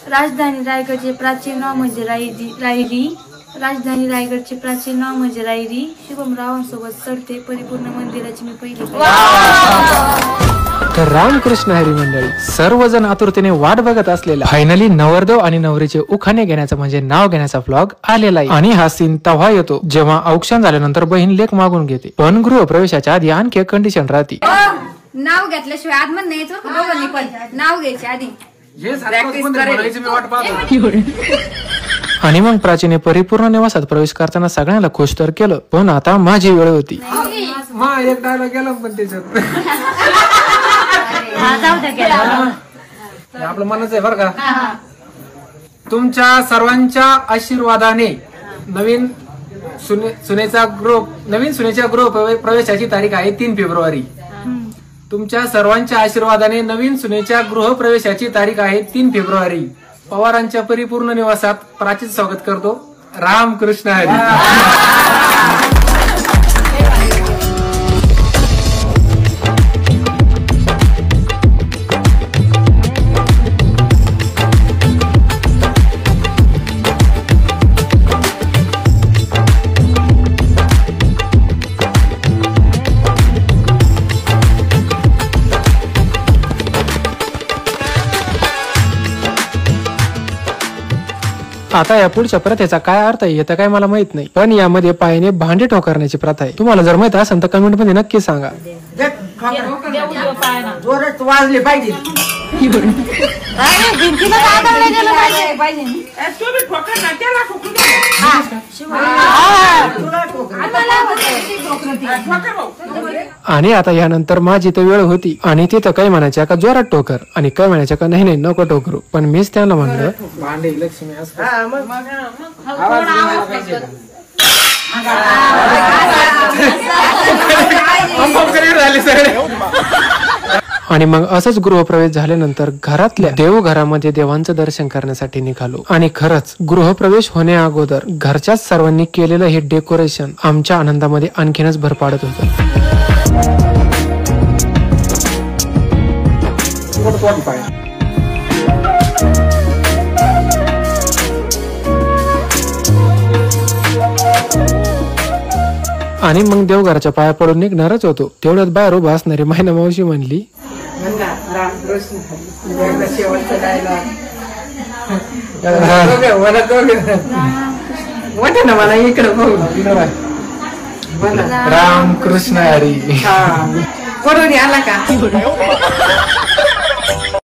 राजधानी रायगडचे प्राचीन नाव म्हणजे रायरी. राजधानी रायगडचे प्राचीन नाव म्हणजे रायरी. शुभम रावांसोबत चढते परिपूर्ण मंदिराची मी पहिली. तर रामकृष्ण हरी मंडळी, सर्वजण आतुरतेने वाट बघत असलेला फायनली नवरदेव आणि नवरीचे उखाणे घेण्याचा म्हणजे नाव घेण्याचा व्लॉग आलेला आहे. आणि हा सीन तेव्हा येतो जेव्हा औक्षण झाल्यानंतर बहीण लेक मागून घेते. पण गृहप्रवेशाच्या आधी आणखी एक कंडिशन राहते. नाव घेतल्याशिवाय आतमध्ये नाही यायचं दोघांनी पण. नाव घ्यायचे आधी. आणि मग प्राचीने परिपूर्ण निवासात प्रवेश करताना सगळ्यांना खुश तर केलं, पण आता माझी वेळ होती. एक डायलॉग गेला पण त्याच्यात आपलं मनच आहे बरं का. तुमच्या सर्वांच्या आशीर्वादाने नवीन सुनेच्या गृह प्रवेशाची तारीख आहे 3 फेब्रुवारी. तुमच्या सर्वांच्या आशीर्वादाने नवीन सुनेच्या गृह प्रवेशाची तारीख आहे 3 फेब्रुवारी. पवारांच्या परिपूर्ण निवासात प्राचीन स्वागत करतो. रामकृष्ण हरी. आता या पुढच्या प्रथेचा काय अर्थ आहे तर काय मला माहित नाही, पण यामध्ये पायाने भांडे ठोकरण्याची प्रथा आहे. तुम्हाला जर माहित असेल तर कमेंट मध्ये नक्की सांगा. जोरात वाजले पाहिजे. आणि आता यानंतर माझी तर वेळ होती आणि तिथं काही म्हणायच्या का जोरात ठोकर आणि काय म्हणायच्या का नाही नको ठोकरू. पण मीच त्यांना म्हणलं भांडे लक्ष्मी आणि मग असंच गृहप्रवेश झाल्यानंतर घरातल्या देवघरामध्ये देवांचं दर्शन करण्यासाठी निघालो. आणि खरंच गृहप्रवेश होण्या अगोदर घरच्याच सर्वांनी केलेलं हे डेकोरेशन आमच्या आनंदामध्ये आणखीनच भर पाडत होतं. आणि मग देवघराच्या पाया पडून निघणारच होतो. तेवढ्यात बाहेर उभा असणारी मायना मावशी म्हणली, रामकृष्ण हरी. कोणी आला का?